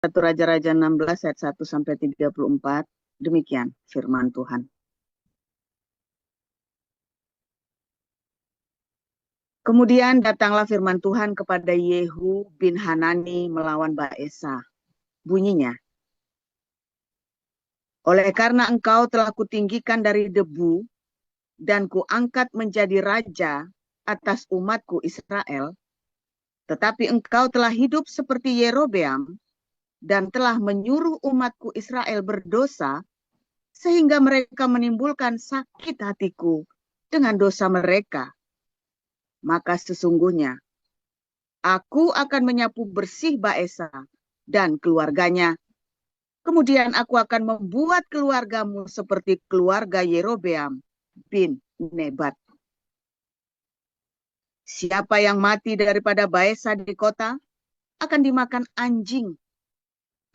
1 Raja-Raja 16 ayat 1 sampai 34. Demikian firman Tuhan. Kemudian datanglah firman Tuhan kepada Yehu bin Hanani melawan Baesa. Bunyinya, oleh karena engkau telah kutinggikan dari debu dan kuangkat menjadi raja atas umatku Israel, tetapi engkau telah hidup seperti Yerobeam dan telah menyuruh umatku Israel berdosa, sehingga mereka menimbulkan sakit hatiku dengan dosa mereka. Maka sesungguhnya aku akan menyapu bersih Baesa dan keluarganya. Kemudian aku akan membuat keluargamu seperti keluarga Yerobeam bin Nebat. Siapa yang mati daripada Baesa di kota akan dimakan anjing,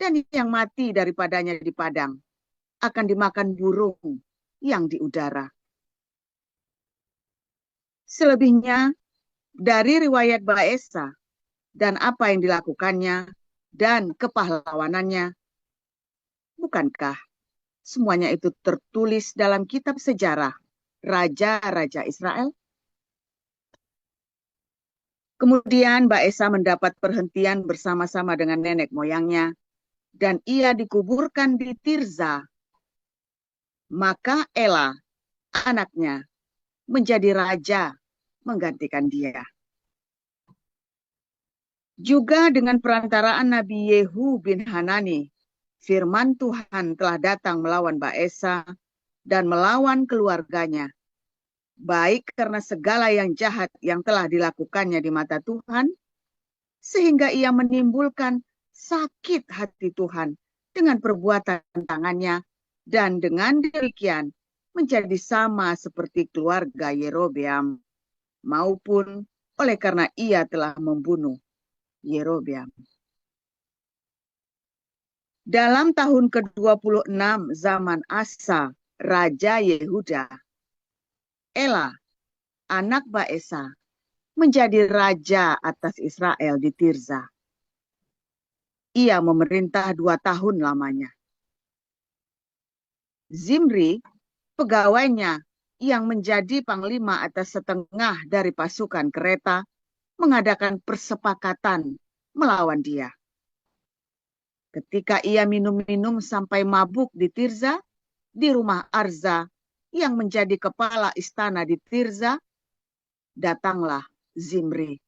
dan yang mati daripadanya di padang akan dimakan burung yang di udara. Selebihnya dari riwayat Baesa dan apa yang dilakukannya dan kepahlawanannya, bukankah semuanya itu tertulis dalam kitab sejarah Raja-Raja Israel? Kemudian Baesa mendapat perhentian bersama-sama dengan nenek moyangnya, dan ia dikuburkan di Tirza. Maka Ela, anaknya, menjadi raja menggantikan dia. Juga dengan perantaraan Nabi Yehu bin Hanani, firman Tuhan telah datang melawan Baesa dan melawan keluarganya, baik karena segala yang jahat yang telah dilakukannya di mata Tuhan, sehingga ia menimbulkan sakit hati Tuhan dengan perbuatan tangannya, dan dengan demikian menjadi sama seperti keluarga Yerobeam, maupun oleh karena ia telah membunuh Yerobeam. Dalam tahun ke-26 zaman Asa, Raja Yehuda, Ela, anak Baesa, menjadi raja atas Israel di Tirza. Ia memerintah 2 tahun lamanya. Zimri, pegawainya yang menjadi panglima atas setengah dari pasukan kereta, mengadakan persepakatan melawan dia. Ketika ia minum-minum sampai mabuk di Tirza, di rumah Arza yang menjadi kepala istana di Tirza, datanglah Zimri.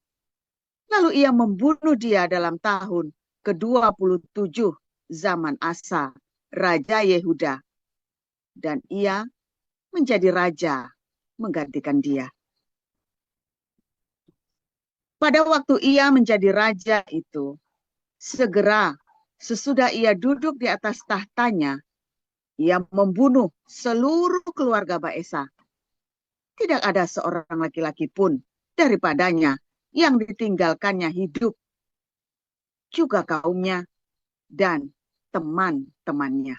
Lalu ia membunuh dia dalam tahun ke-27 zaman Asa, Raja Yehuda. Dan ia menjadi raja menggantikan dia. Pada waktu ia menjadi raja itu, segera sesudah ia duduk di atas tahtanya, ia membunuh seluruh keluarga Baesa. Tidak ada seorang laki-laki pun daripadanya yang ditinggalkannya hidup, juga kaumnya dan teman-temannya.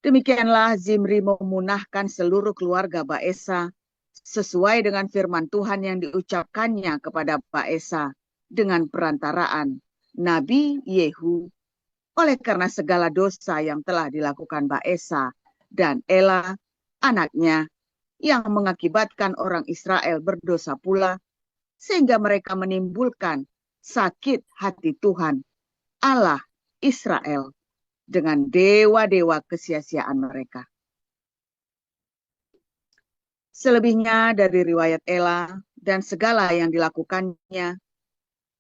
Demikianlah Zimri memunahkan seluruh keluarga Baesa sesuai dengan firman Tuhan yang diucapkannya kepada Baesa dengan perantaraan Nabi Yehu, oleh karena segala dosa yang telah dilakukan Baesa dan Ela, anaknya, yang mengakibatkan orang Israel berdosa pula, sehingga mereka menimbulkan sakit hati Tuhan, Allah Israel, dengan dewa-dewa kesia-siaan mereka. Selebihnya dari riwayat Ela dan segala yang dilakukannya,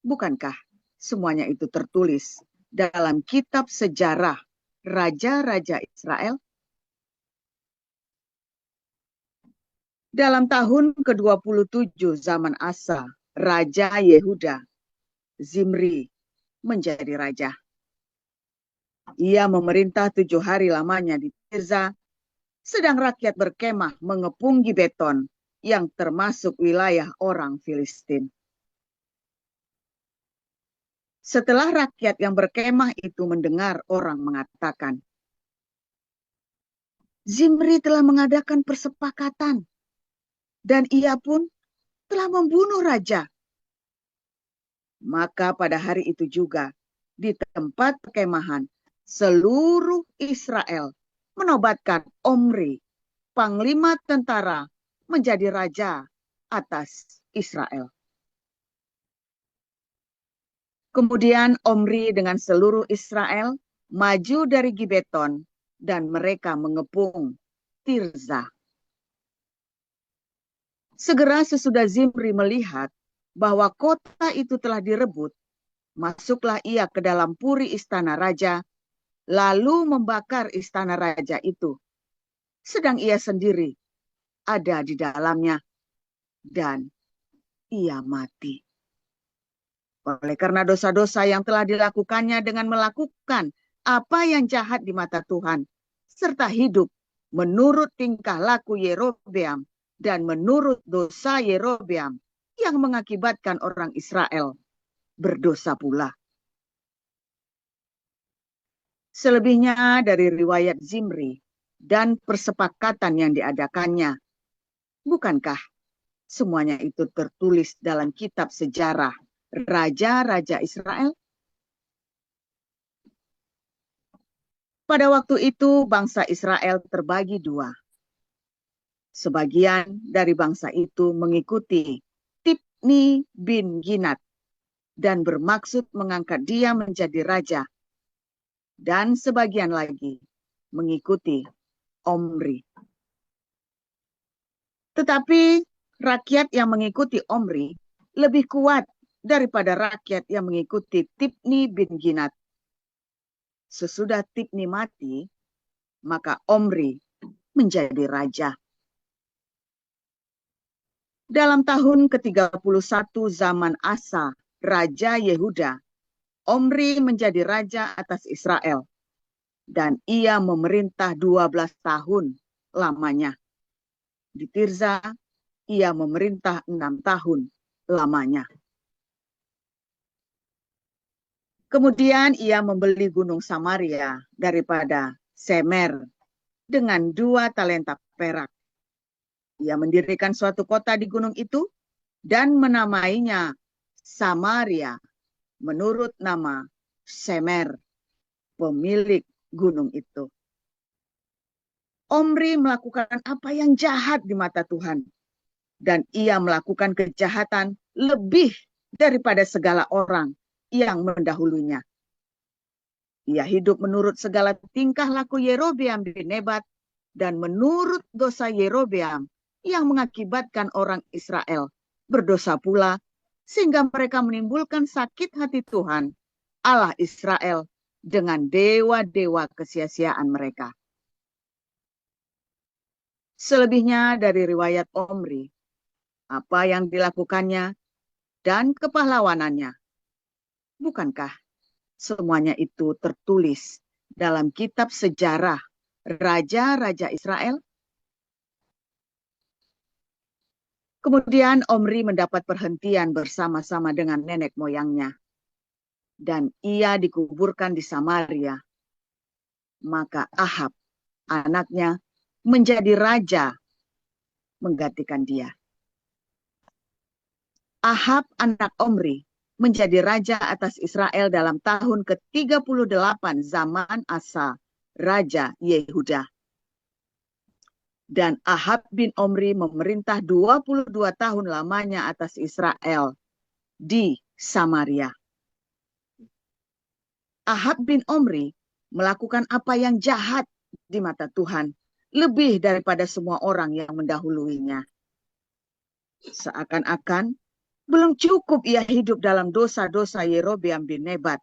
bukankah semuanya itu tertulis dalam kitab sejarah Raja-Raja Israel? Dalam tahun ke-27 zaman Asa, Raja Yehuda, Zimri menjadi raja. Ia memerintah 7 hari lamanya di Tirza, sedang rakyat berkemah mengepung Gibeton yang termasuk wilayah orang Filistin. Setelah rakyat yang berkemah itu mendengar orang mengatakan, Zimri telah mengadakan persepakatan, dan ia pun telah membunuh raja. Maka pada hari itu juga di tempat perkemahan, seluruh Israel menobatkan Omri, panglima tentara, menjadi raja atas Israel. Kemudian Omri dengan seluruh Israel maju dari Gibeton dan mereka mengepung Tirza. Segera sesudah Zimri melihat bahwa kota itu telah direbut, masuklah ia ke dalam puri istana raja, lalu membakar istana raja itu. Sedang ia sendiri ada di dalamnya, dan ia mati. Oleh karena dosa-dosa yang telah dilakukannya dengan melakukan apa yang jahat di mata Tuhan, serta hidup menurut tingkah laku Yerobeam dan menurut dosa Yerobeam yang mengakibatkan orang Israel berdosa pula. Selebihnya dari riwayat Zimri dan persepakatan yang diadakannya, bukankah semuanya itu tertulis dalam kitab sejarah raja-raja Israel? Pada waktu itu bangsa Israel terbagi dua. Sebagian dari bangsa itu mengikuti Tibni bin Ginat dan bermaksud mengangkat dia menjadi raja. Dan sebagian lagi mengikuti Omri. Tetapi rakyat yang mengikuti Omri lebih kuat daripada rakyat yang mengikuti Tibni bin Ginat. Sesudah Tibni mati, maka Omri menjadi raja. Dalam tahun ke-31 zaman Asa, Raja Yehuda, Omri menjadi raja atas Israel. Dan ia memerintah 12 tahun lamanya. Di Tirza, ia memerintah 6 tahun lamanya. Kemudian ia membeli gunung Samaria daripada Semer dengan 2 talenta perak. Ia mendirikan suatu kota di gunung itu dan menamainya Samaria menurut nama Semer, pemilik gunung itu. Omri melakukan apa yang jahat di mata Tuhan. Dan ia melakukan kejahatan lebih daripada segala orang yang mendahulunya. Ia hidup menurut segala tingkah laku Yerobeam bin Nebat dan menurut dosa Yerobeam yang mengakibatkan orang Israel berdosa pula, sehingga mereka menimbulkan sakit hati Tuhan, Allah Israel, dengan dewa-dewa kesia-siaan mereka. Selebihnya dari riwayat Omri, apa yang dilakukannya dan kepahlawanannya, bukankah semuanya itu tertulis dalam kitab sejarah raja-raja Israel? Kemudian Omri mendapat perhentian bersama-sama dengan nenek moyangnya. Dan ia dikuburkan di Samaria. Maka Ahab, anaknya, menjadi raja menggantikan dia. Ahab, anak Omri, menjadi raja atas Israel dalam tahun ke-38 zaman Asa, Raja Yehuda. Dan Ahab bin Omri memerintah 22 tahun lamanya atas Israel di Samaria. Ahab bin Omri melakukan apa yang jahat di mata Tuhan, lebih daripada semua orang yang mendahuluinya. Seakan-akan belum cukup ia hidup dalam dosa-dosa Yerobeam bin Nebat,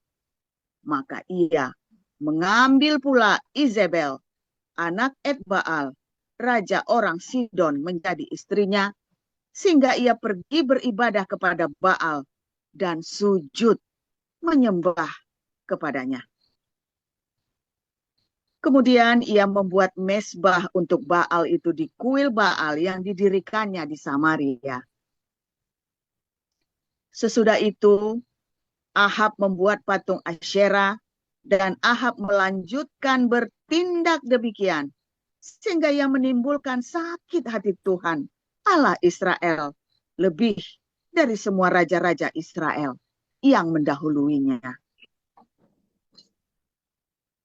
maka ia mengambil pula Izebel, anak Etbaal, raja orang Sidon, menjadi istrinya, sehingga ia pergi beribadah kepada Baal dan sujud menyembah kepadanya. Kemudian ia membuat mesbah untuk Baal itu di kuil Baal yang didirikannya di Samaria. Sesudah itu, Ahab membuat patung Asyera, dan Ahab melanjutkan bertindak demikian, sehingga ia menimbulkan sakit hati Tuhan, Allah Israel, lebih dari semua raja-raja Israel yang mendahuluinya.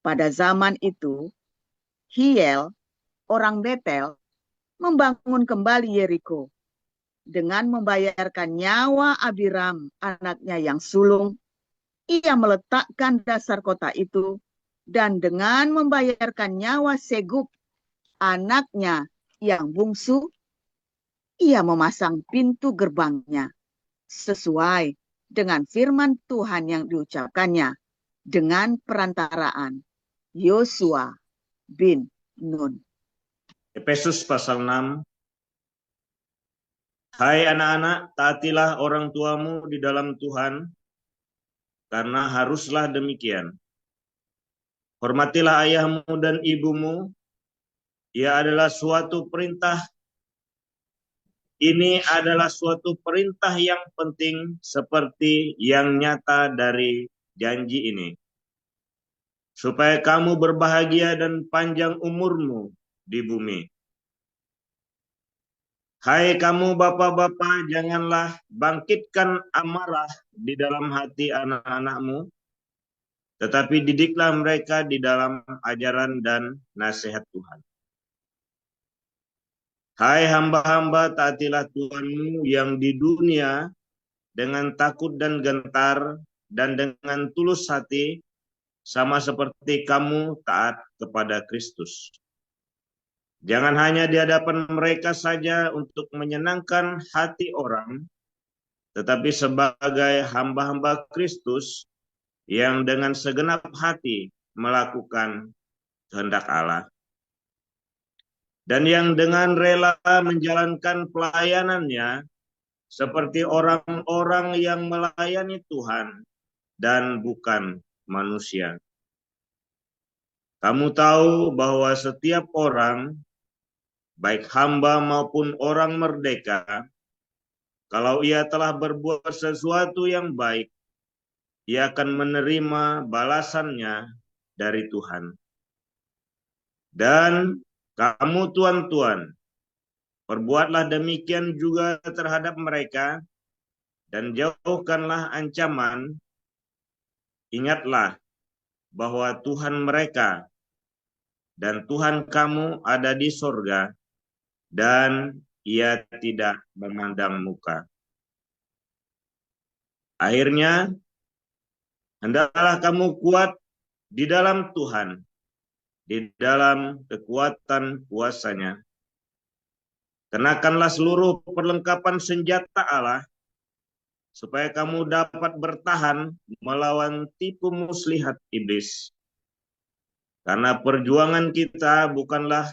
Pada zaman itu, Hiel, orang Betel, membangun kembali Yeriko dengan membayarkan nyawa Abiram, anaknya yang sulung. Ia meletakkan dasar kota itu, dan dengan membayarkan nyawa Segub, anaknya yang bungsu, ia memasang pintu gerbangnya sesuai dengan firman Tuhan yang diucapkannya dengan perantaraan Yosua bin Nun. Efesus pasal 6. Hai anak-anak, taatilah orang tuamu di dalam Tuhan, karena haruslah demikian. Hormatilah ayahmu dan ibumu. Ia adalah suatu perintah. Ini adalah suatu perintah yang penting seperti yang nyata dari janji ini, supaya kamu berbahagia dan panjang umurmu di bumi. Hai kamu bapak-bapak, janganlah bangkitkan amarah di dalam hati anak-anakmu, tetapi didiklah mereka di dalam ajaran dan nasihat Tuhan. Hai hamba-hamba, taatilah Tuhanmu yang di dunia dengan takut dan gentar dan dengan tulus hati, sama seperti kamu taat kepada Kristus. Jangan hanya di hadapan mereka saja untuk menyenangkan hati orang, tetapi sebagai hamba-hamba Kristus yang dengan segenap hati melakukan kehendak Allah, dan yang dengan rela menjalankan pelayanannya seperti orang-orang yang melayani Tuhan dan bukan manusia. Kamu tahu bahwa setiap orang, baik hamba maupun orang merdeka, kalau ia telah berbuat sesuatu yang baik, ia akan menerima balasannya dari Tuhan. Dan kamu tuan-tuan, perbuatlah demikian juga terhadap mereka, dan jauhkanlah ancaman. Ingatlah bahwa Tuhan mereka dan Tuhan kamu ada di sorga, dan ia tidak memandang muka. Akhirnya, hendaklah kamu kuat di dalam Tuhan, di dalam kekuatan kuasa-Nya. Kenakanlah seluruh perlengkapan senjata Allah, supaya kamu dapat bertahan melawan tipu muslihat iblis. Karena perjuangan kita bukanlah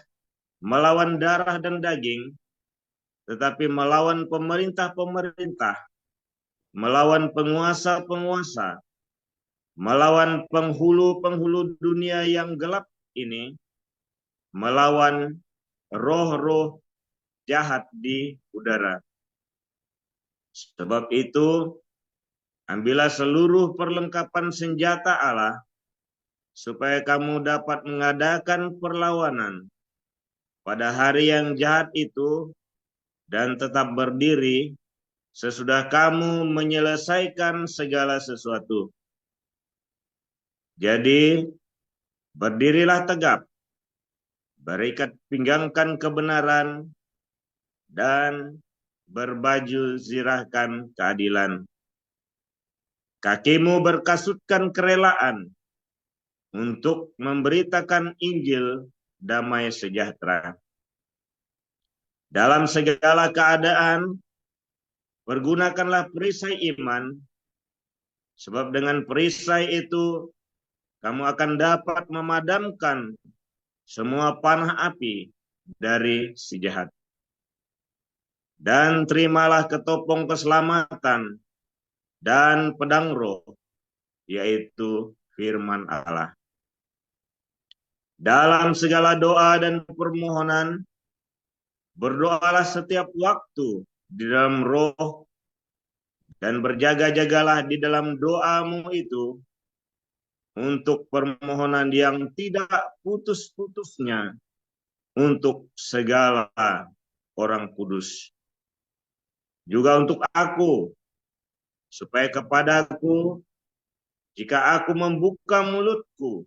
melawan darah dan daging, tetapi melawan pemerintah-pemerintah, melawan penguasa-penguasa, melawan penghulu-penghulu dunia yang gelap ini, melawan roh-roh jahat di udara. Sebab itu, ambillah seluruh perlengkapan senjata Allah, supaya kamu dapat mengadakan perlawanan pada hari yang jahat itu, dan tetap berdiri sesudah kamu menyelesaikan segala sesuatu. Jadi, berdirilah tegap, berikat pinggangkan kebenaran, dan berbaju zirahkan keadilan. Kakimu berkasutkan kerelaan untuk memberitakan Injil damai sejahtera. Dalam segala keadaan, pergunakanlah perisai iman, sebab dengan perisai itu kamu akan dapat memadamkan semua panah api dari si jahat. Dan terimalah ketopong keselamatan dan pedang roh, yaitu firman Allah. Dalam segala doa dan permohonan, berdoalah setiap waktu di dalam roh, dan berjaga-jagalah di dalam doamu itu untuk permohonan yang tidak putus-putusnya untuk segala orang kudus. Juga untuk aku, supaya kepadaku, jika aku membuka mulutku,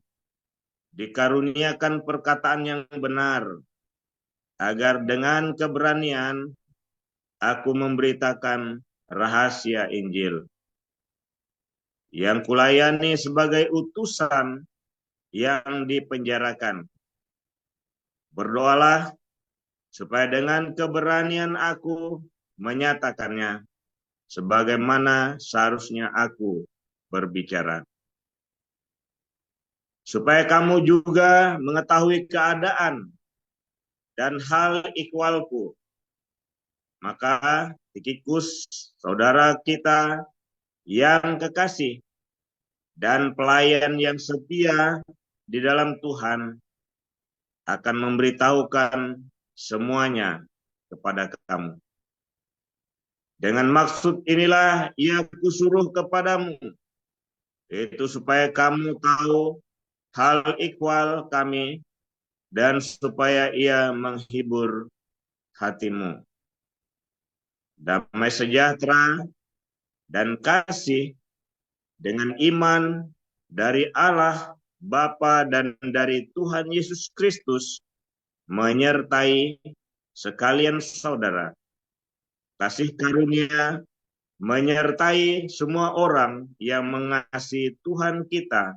dikaruniakan perkataan yang benar, agar dengan keberanian aku memberitakan rahasia Injil yang kulayani sebagai utusan yang dipenjarakan. Berdoalah supaya dengan keberanian aku menyatakannya sebagaimana seharusnya aku berbicara. Supaya kamu juga mengetahui keadaan dan hal ikhwalku. Maka Tikikus, saudara kita yang kekasih dan pelayan yang setia di dalam Tuhan, akan memberitahukan semuanya kepada kamu. Dengan maksud inilah ia kusuruh kepadamu, yaitu supaya kamu tahu hal ikhwal kami, dan supaya ia menghibur hatimu. Damai sejahtera dan kasih dengan iman dari Allah Bapa dan dari Tuhan Yesus Kristus menyertai sekalian saudara. Kasih karunia menyertai semua orang yang mengasihi Tuhan kita,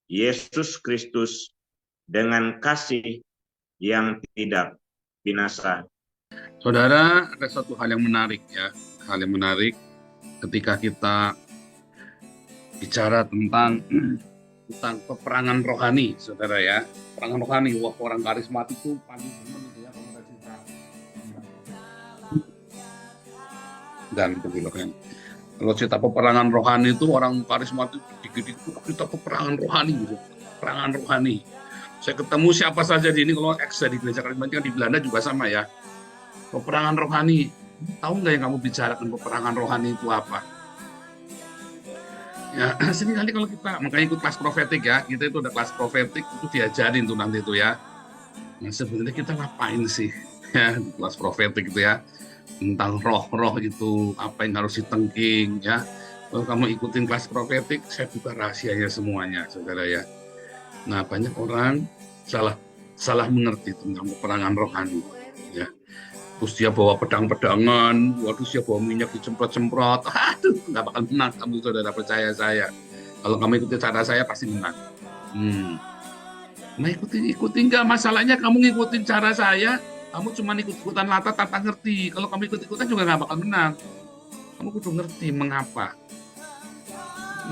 Yesus Kristus, dengan kasih yang tidak binasa. Saudara, ada satu hal yang menarik ya. Hal yang menarik ketika kita bicara tentang peperangan rohani, saudara ya. Peperangan rohani, wah orang karismatik itu paling demen itu ya kalau ada cerita. Dan begitu kan. Kalau cerita peperangan rohani itu orang karismatik dikit-dikit itu kita peperangan rohani gitu. Peperangan rohani. Saya ketemu siapa saja di ini, kalau ex di gereja karismatik di Belanda juga sama ya. Peperangan rohani. Tahu nggak yang kamu bicarakan peperangan rohani itu apa? Ya, sini kali kalau kita makanya ikut kelas profetik ya, kita itu ada kelas profetik itu diajarin tuh nanti itu ya. Nah sebenarnya kita ngapain sih ya di kelas profetik itu ya, tentang roh-roh itu apa yang harus ditengking ya. Kalau kamu ikutin kelas profetik, saya buka rahasianya semuanya, saudara ya. Nah banyak orang salah mengerti tentang peperangan rohani ya. Terus dia bawa pedang-pedangan, waduh dia bawa minyak dicemprot-cemprot, aduh nggak bakal menang kamu, saudara, percaya saya. Kalau kamu ikuti cara saya pasti menang. Nah ikutin nggak, masalahnya kamu ngikutin cara saya, kamu cuma ikut-ikutan lata tanpa ngerti. Kalau kamu ikut-ikutan juga nggak bakal menang. Kamu kudu ngerti mengapa.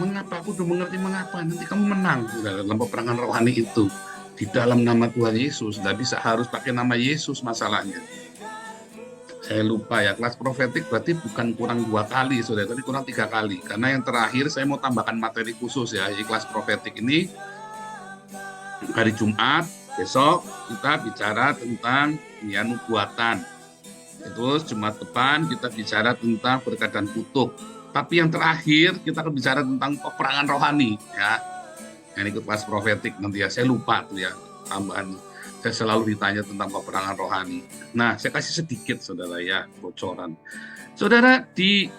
Mengapa aku udah mengerti mengapa, nanti kamu menang dalam peperangan rohani itu. Di dalam nama Tuhan Yesus, nggak bisa harus pakai nama Yesus masalahnya. Saya lupa ya, kelas profetik berarti bukan kurang 2 kali, saudara, tapi kurang 3 kali. Karena yang terakhir saya mau tambahkan materi khusus ya, di kelas profetik ini hari Jumat, besok kita bicara tentang ya, nubuatan. Terus Jumat depan kita bicara tentang berkat dan kutuk. Tapi yang terakhir kita akan bicara tentang peperangan rohani ya. Yang ikut kelas profetik nanti ya, saya lupa tuh ya tambahan. Saya selalu ditanya tentang peperangan rohani. Nah, saya kasih sedikit, saudara ya, bocoran. Saudara, di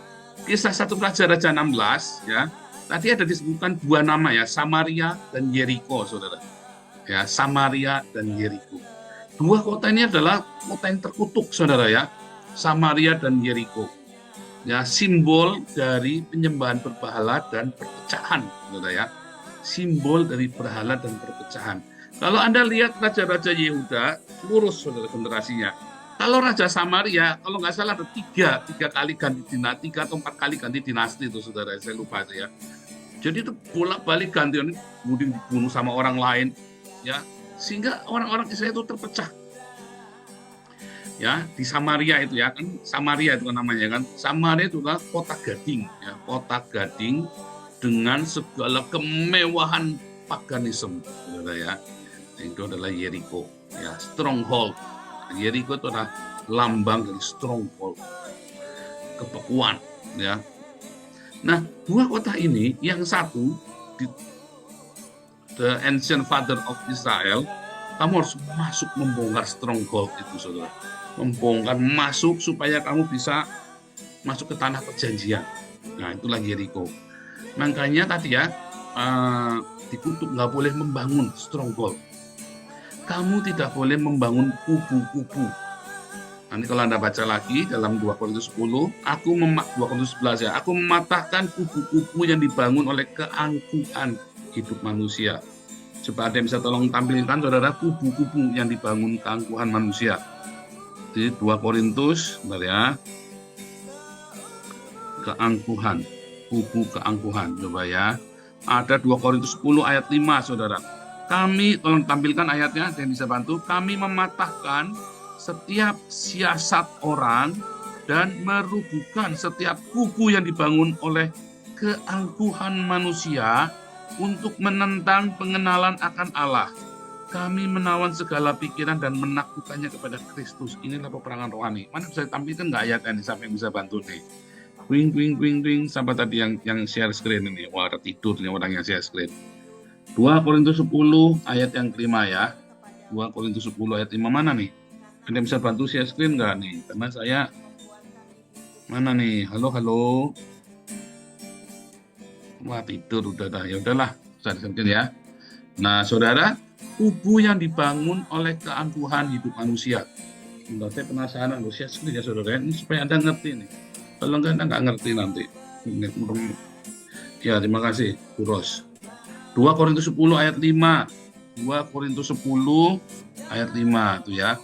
kisah 1 Raja-Raja 16, ya, tadi ada disebutkan 2 nama ya, Samaria dan Yeriko, saudara. Ya, Samaria dan Yeriko. 2 kota ini adalah kota yang terkutuk, saudara ya, Samaria dan Yeriko. Ya, simbol dari penyembahan berhala dan perpecahan, saudara ya. Simbol dari berhala dan perpecahan. Kalau Anda lihat raja-raja Yehuda, lurus saudara generasinya. Kalau Raja Samaria, kalau nggak salah ada 3 kali ganti dinasti, 3 atau 4 kali ganti dinasti itu, saudara. Saya lupa itu ya. Jadi itu bolak-balik ganti, kemudian dibunuh sama orang lain, ya, sehingga orang-orang Israel itu terpecah. Ya, di Samaria itu ya, kan Samaria itu kan namanya kan. Samaria itu adalah kota gading, ya, kota gading dengan segala kemewahan paganisme, saudara ya. Itu adalah Yeriko, ya, stronghold. Yeriko itu adalah lambang dari stronghold, kebekuan, ya. Nah, 2 kota ini, yang satu di the ancient father of Israel, kamu harus masuk membongkar stronghold itu, saudara. Membongkar, masuk supaya kamu bisa masuk ke tanah perjanjian. Nah, itulah Yeriko. Makanya tadi ya, dikutuk, nggak boleh membangun stronghold. Kamu tidak boleh membangun kubu-kubu. Nanti kalau Anda baca lagi dalam 2 Korintus 10, 2 Korintus 11 ya, aku mematahkan kubu-kubu yang dibangun oleh keangkuhan hidup manusia. Coba ada yang bisa tolong tampilkan, saudara, kubu-kubu yang dibangun keangkuhan manusia. Di 2 Korintus, bentar ya, keangkuhan, kubu keangkuhan, coba ya. Ada 2 Korintus 10 ayat 5, saudara. Kami, tolong tampilkan ayatnya, yang bisa bantu. Kami mematahkan setiap siasat orang dan merubuhkan setiap kubu yang dibangun oleh keangkuhan manusia untuk menentang pengenalan akan Allah. Kami menawan segala pikiran dan menaklukkannya kepada Kristus. Inilah peperangan rohani. Mana bisa ditampilkan nggak ayatnya nih, sampai yang bisa bantu nih? Wing, sampai tadi yang share screen ini. Wah, ada tidur nih orang yang share screen. 2 Korintus 10 ayat yang kelima ya. 2 Korintus 10 ayat 5 mana nih? Anda bisa bantu share screen nggak nih? Karena saya mana nih? Halo. Wah, tidur udah dah. Ya udahlah, share screen ya. Nah, saudara, kubu yang dibangun oleh keangkuhan hidup manusia. Saya penasaran, share screen ya saudara. Ini supaya Anda ngerti nih. Kalau Anda nggak ngerti nanti. Ya, terima kasih, Bu Ros. 2 Korintus 10 ayat 5. 2 Korintus 10 ayat 5 itu ya.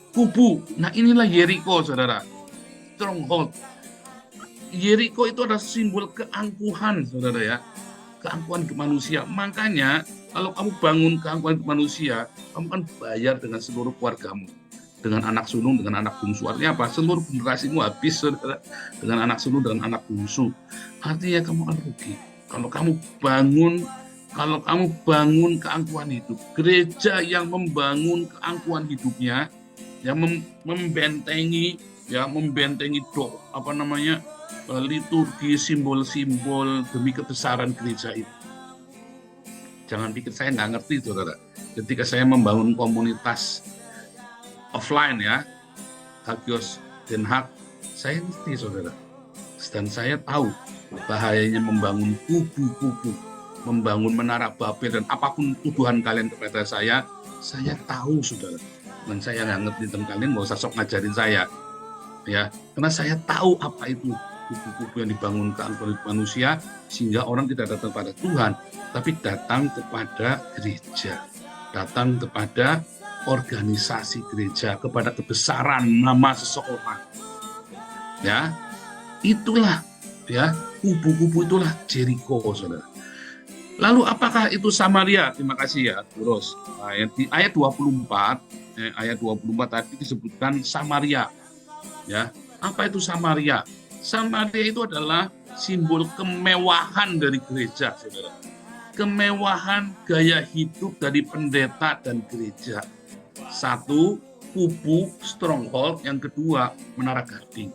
Kubu. Nah, inilah Yeriko, saudara. Stronghold. Yeriko itu adalah simbol keangkuhan, saudara ya. Keangkuhan hidup manusia. Makanya kalau kamu bangun keangkuhan hidup manusia, kamu kan bayar dengan seluruh keluargamu. Dengan anak sulung, dengan anak bungsu. Artinya apa? Seluruh generasimu habis, saudara. Dengan anak sulung, dengan anak bungsu. Artinya kamu akan rugi. Kalau kamu bangun keangkuhan hidup, gereja yang membangun keangkuhan hidupnya, yang membentengi liturgi, simbol-simbol demi kebesaran gereja itu. Jangan pikir saya nggak ngerti, saudara. Ketika saya membangun komunitas offline ya, Hagios Den Haag, saya ngerti, saudara. Dan saya tahu bahayanya membangun kubu-kubu, membangun menara Babel, dan apapun tuduhan kalian kepada saya tahu, saudara. Dan saya nggak ngerti, dan kalian nggak usah sok ngajarin saya, ya. Karena saya tahu apa itu kubu-kubu yang dibangun keangkuhan manusia, sehingga orang tidak datang pada Tuhan, tapi datang kepada gereja, datang kepada organisasi gereja, kepada kebesaran nama seseorang. Ya, itulah ya, kubu-kubu itulah Jericho, saudara. Lalu apakah itu Samaria? Terima kasih ya, Ros. Di ayat 24 tadi disebutkan Samaria. Ya, apa itu Samaria? Samaria itu adalah simbol kemewahan dari gereja, saudara. Kemewahan gaya hidup dari pendeta dan gereja. Satu, kubu stronghold. Yang kedua, menara gading.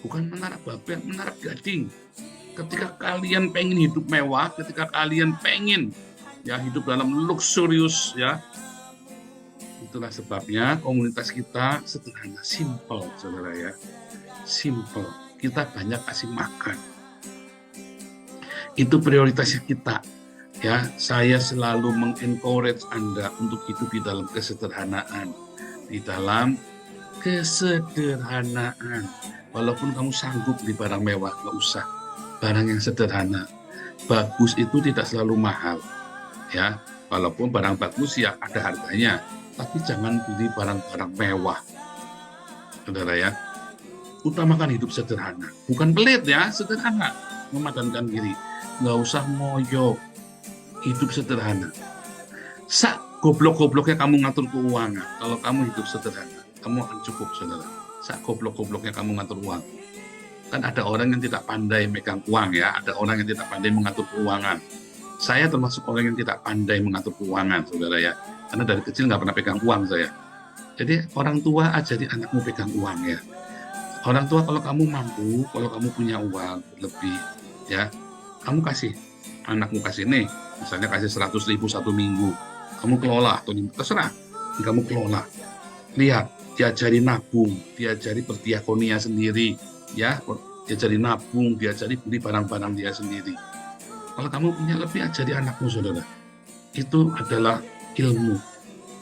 Bukan menara Babel, menara gading. Ketika kalian pengen hidup mewah, ketika kalian pengen ya hidup dalam luxurious ya, itulah sebabnya komunitas kita sederhana, simple, saudara ya, simple. Kita banyak kasih makan. Itu prioritas kita. Ya, saya selalu mengencourage Anda untuk hidup di dalam kesederhanaan, di dalam kesederhanaan. Walaupun kamu sanggup beli barang mewah, nggak usah. Barang yang sederhana. Bagus itu tidak selalu mahal. Ya, walaupun barang bagus ya ada harganya, tapi jangan beli barang-barang mewah. Saudara ya, utamakan hidup sederhana. Bukan pelit ya, sederhana. Memadankan diri. Nggak usah ngoyo. Hidup sederhana. Sak goblok-gobloknya kamu ngatur keuangan. Kalau kamu hidup sederhana, kamu akan cukup, saudara. Sak goblok-gobloknya kamu ngatur uang. Kan ada orang yang tidak pandai megang uang ya, ada orang yang tidak pandai mengatur keuangan. Saya termasuk orang yang tidak pandai mengatur keuangan, saudara ya. Karena dari kecil nggak pernah pegang uang saya. Jadi orang tua ajari anakmu pegang uang ya. Orang tua kalau kamu mampu, kalau kamu punya uang lebih, ya, kamu kasih anakmu, kasih nih, misalnya kasih 100.000 satu minggu, kamu kelola atau terserah, kamu kelola. Lihat, diajari nabung, diajari berdiakonia sendiri. Ya, diajari nabung, diajari beli barang-barang dia sendiri. Kalau kamu punya lebih, ajari anakmu, saudara. Itu adalah ilmu,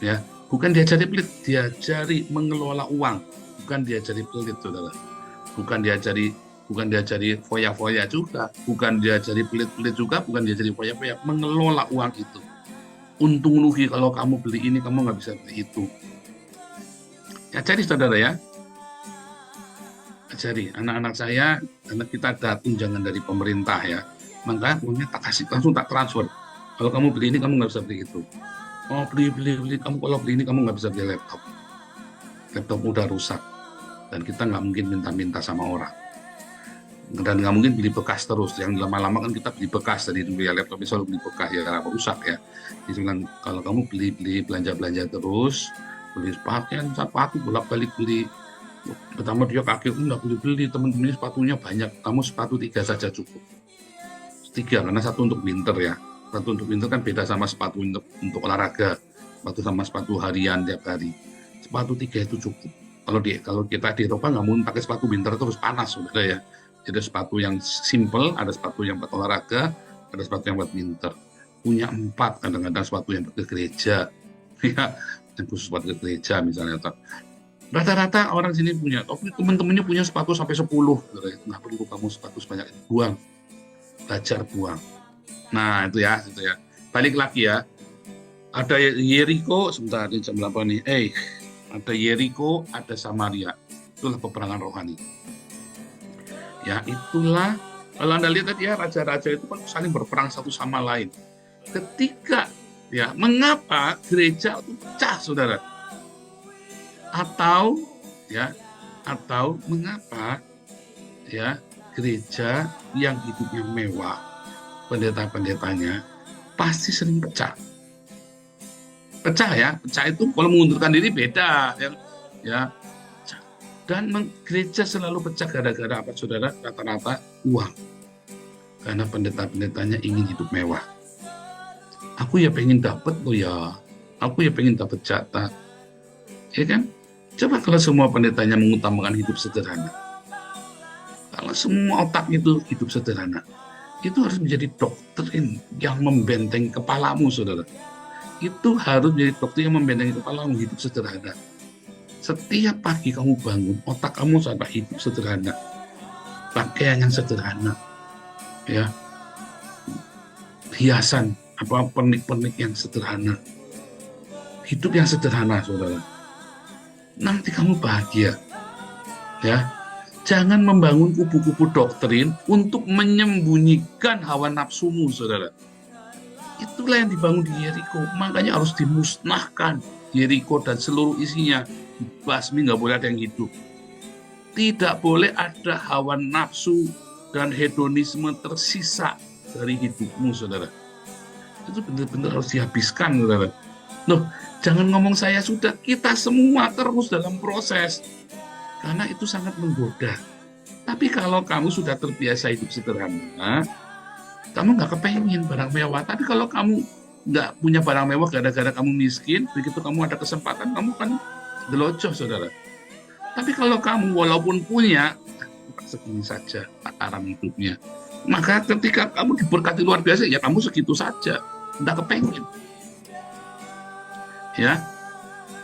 ya. Bukan diajari pelit, diajari mengelola uang. Bukan diajari pelit, saudara. Bukan diajari foya-foya juga, bukan diajari pelit-pelit juga, bukan diajari foya-foya. Mengelola uang itu. Untung rugi, kalau kamu beli ini, kamu nggak bisa beli itu. Ajari, saudara, ya. Ajari anak-anak saya, karena kita ada tunjangan dari pemerintah, ya. Maka uangnya tak kasih, langsung tak transfer. Kalau kamu beli ini, kamu nggak bisa beli itu. Oh, beli. Kamu kalau beli ini, kamu nggak bisa beli laptop. Laptop udah rusak. Dan kita nggak mungkin minta-minta sama orang. Dan nggak mungkin beli bekas terus. Yang lama-lama kan kita beli bekas. Dari dulu ya, laptop itu selalu beli bekas, ya karena rusak, ya. Jadi kalau kamu beli belanja-belanja terus, beli sepatu bolak-balik beli. Pertama dia kaget, nggak beli, teman-teman sepatunya banyak. Kamu sepatu 3 saja cukup. 3, karena 1 untuk winter, ya. 1 untuk winter kan beda sama sepatu untuk olahraga. Sepatu sama sepatu harian tiap hari. Sepatu 3 itu cukup. Kalau kita di Eropa nggak mau pakai sepatu winter terus panas, saudara, ya. Jadi sepatu yang simple, ada sepatu yang buat olahraga, ada sepatu yang buat winter. Punya 4, kadang-kadang sepatu yang buat ke gereja, ya, yang khusus buat ke gereja misalnya. Rata-rata orang sini punya, tapi teman-temannya punya sepatu sampai 10, saudara. Nggak perlu kamu sepatu sebanyak itu, buang. Belajar buang. Nah, itu ya. Balik lagi, ya. Ada Yeriko, sebentar, ini jam 8 nih. Ada Yeriko, ada Samaria. Itulah peperangan rohani. Ya, itulah, kalau Anda lihat tadi, ya, raja-raja itu kan saling berperang satu sama lain. Ketika, ya, mengapa gereja itu pecah, saudara? Atau mengapa, ya, gereja yang hidupnya mewah, pendeta-pendetanya pasti sering pecah. Pecah itu kalau mengundurkan diri beda, ya. Dan gereja selalu pecah gara-gara apa, saudara? Rata-rata uang. Karena pendeta-pendetanya ingin hidup mewah. Aku ya pengen dapat loh, ya. Aku ya pengen dapat jatah. Ya kan? Coba kalau semua pendetanya mengutamakan hidup sederhana. Kalau semua otak itu hidup sederhana, itu harus menjadi doktrin yang membentengi kepalamu, saudara. Itu harus menjadi doktrin yang membentengi kepalamu, hidup sederhana. Setiap pagi kamu bangun, otak kamu sampai hidup sederhana. Pakaian yang sederhana, ya. Hiasan, pernik-pernik yang sederhana. Hidup yang sederhana, saudara. Nanti kamu bahagia, ya. Jangan membangun kubu-kubu doktrin untuk menyembunyikan hawa nafsumu, saudara. Itulah yang dibangun di Yeriko. Makanya harus dimusnahkan Yeriko dan seluruh isinya. Basmi, nggak boleh ada yang hidup. Tidak boleh ada hawa nafsu dan hedonisme tersisa dari hidupmu, saudara. Itu benar-benar harus dihabiskan, saudara. Loh, jangan ngomong saya sudah, kita semua terus dalam proses. Karena itu sangat menggoda. Tapi kalau kamu sudah terbiasa hidup sederhana, kamu nggak kepengen barang mewah. Tapi kalau kamu nggak punya barang mewah gara-gara kamu miskin, begitu kamu ada kesempatan, kamu kan delocoh, saudara. Tapi kalau kamu walaupun punya, segini saja takaran hidupnya. Maka ketika kamu diberkati luar biasa, ya kamu segitu saja. Nggak kepengen. Ya,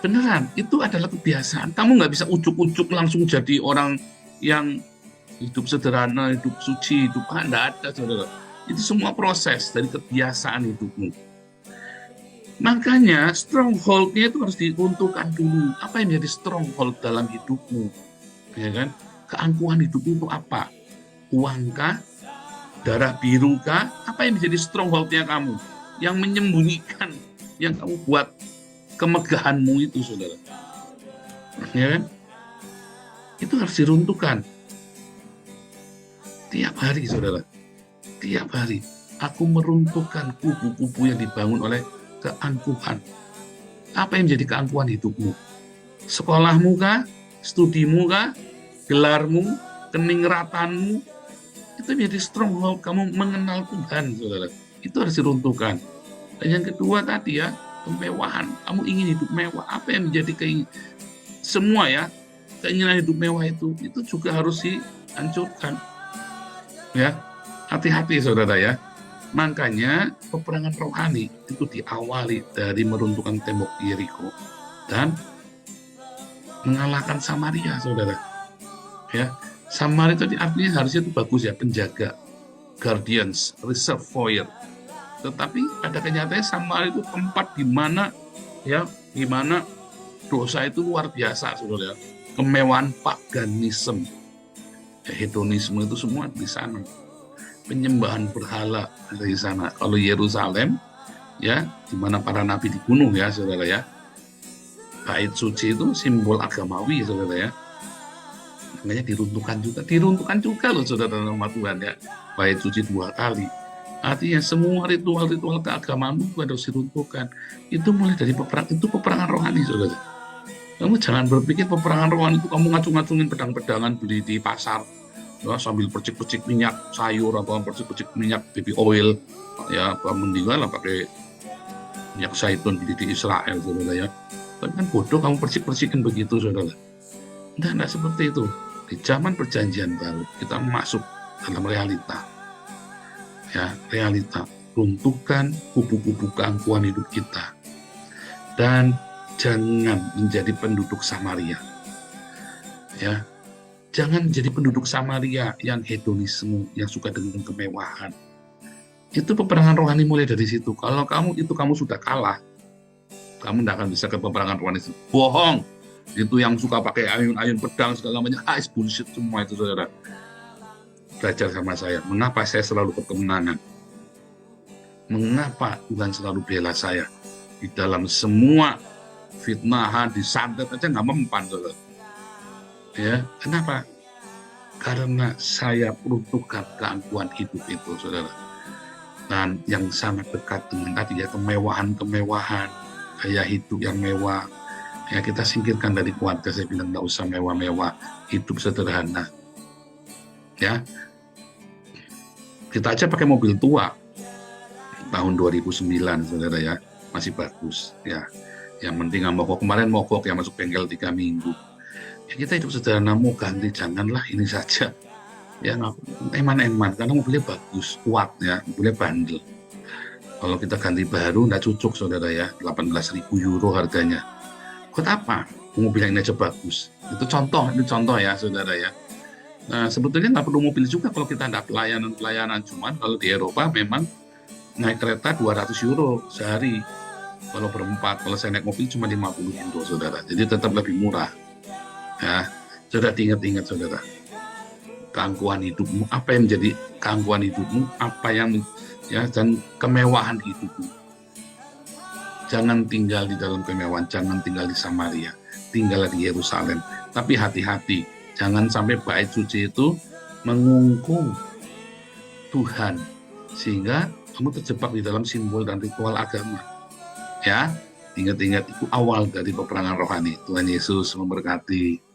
beneran, itu adalah kebiasaan. Kamu nggak bisa ujuk-ujuk langsung jadi orang yang hidup sederhana, hidup suci, hidup nggak ada, saudara. Itu semua proses dari kebiasaan hidupmu. Makanya stronghold-nya itu harus diruntuhkan dulu. Apa yang menjadi stronghold dalam hidupmu? Ya kan? Keangkuhan hidupmu itu apa? Uangkah? Darah birukah? Apa yang menjadi stronghold-nya kamu? Yang menyembunyikan, yang kamu buat kemegahanmu itu, saudara. Ya kan? Itu harus diruntuhkan. Tiap hari, saudara. Tiap hari. Aku meruntuhkan kubu-kubu yang dibangun oleh keangkuhan. Apa yang menjadi keangkuhan hidupmu? Sekolahmu kah? Studimu kah? Gelarmu? Keningratanmu? Itu menjadi stronghold kamu mengenal Tuhan, saudara. Itu harus diruntuhkan. Dan yang kedua tadi, ya, kemewahan. Kamu ingin hidup mewah. Apa yang menjadi keinginan? Semua, ya, keinginan hidup mewah itu juga harus dihancurkan. Ya, hati-hati, saudara, ya. Makanya peperangan rohani itu diawali dari meruntuhkan tembok Yeriko dan mengalahkan Samaria, saudara. Ya, Samaria tadi artinya harusnya itu bagus ya, penjaga, guardians, reservoir. Tetapi pada kenyataannya Samaria itu tempat di mana ya, di mana dosa itu luar biasa, saudara. Kemewahan paganisme, hedonisme itu semua di sana. Penyembahan berhala dari sana. Kalau Yerusalem, ya, di mana para nabi dibunuh ya, saudara ya. Bait suci itu simbol agamawi, saudara ya. Makanya diruntuhkan juga loh, saudara nama Tuhan ya. Bait suci 2 kali. Artinya semua ritual-ritual keagamaan itu harus diruntuhkan. Itu mulai dari peperangan rohani, saudara. Kamu jangan berpikir peperangan rohani itu kamu ngacung-ngacungin pedang-pedangan beli di pasar. Ya, sambil percik-percik minyak sayur atau percik-percik minyak baby oil ya, mendingan lah pakai minyak zaitun beli di Israel, saudara ya. Tapi kan bodoh kamu percik-percikin begitu, saudara. Enggak seperti itu. Di zaman perjanjian baru kita masuk dalam realita, ya, realita. Runtuhkan kubu-kubu keangkuhan hidup kita dan jangan menjadi penduduk Samaria, ya. Jangan menjadi penduduk Samaria yang hedonisme, yang suka dengan kemewahan. Itu peperangan rohani mulai dari situ. Kalau kamu sudah kalah, kamu tidak akan bisa ke peperangan rohani itu. Bohong. Itu yang suka pakai ayun-ayun pedang segala macam, bullshit semua itu, saudara. Belajar sama saya. Mengapa saya selalu berkemenangan? Mengapa Tuhan selalu bela saya? Di dalam semua fitnahan, disantet aja nggak mempan, saudara. Ya, kenapa? Karena saya peruntukkan keangkuhan hidup itu, saudara. Dan yang sangat dekat dengan tadi ya, kemewahan, gaya hidup yang mewah. Ya, kita singkirkan dari keluarga, saya bilang nggak usah mewah-mewah, hidup sederhana. Ya, kita aja pakai mobil tua tahun 2009, saudara ya, masih bagus. Ya, yang penting mogok, kemarin mogok yang masuk bengkel 3 minggu. Ya, kita hidup sederhana, mau ganti janganlah ini saja ya, eman-eman karena mobilnya bagus, kuat ya, mobilnya bandel. Kalau kita ganti baru nggak cocok, saudara ya, 18.000 euro harganya. Buat apa? Mobil yang ini aja bagus. Itu contoh ya, saudara ya. Nah, sebetulnya nggak perlu mobil juga kalau kita ada pelayanan, cuman kalau di Eropa memang naik kereta 200 euro sehari. Kalau berempat, kalau saya naik mobil cuma 50 euro, saudara. Jadi tetap lebih murah. Ya, saudara, ingat, saudara, keangkuhan hidupmu, apa yang menjadi keangkuhan hidupmu, apa yang ya, dan kemewahan hidupmu. Jangan tinggal di dalam kemewahan, jangan tinggal di Samaria, tinggal di Yerusalem. Tapi hati-hati, jangan sampai bait suci itu mengungkung Tuhan sehingga kamu terjebak di dalam simbol dan ritual agama. Ya, ingat-ingat itu awal dari peperangan rohani. Tuhan Yesus memberkati.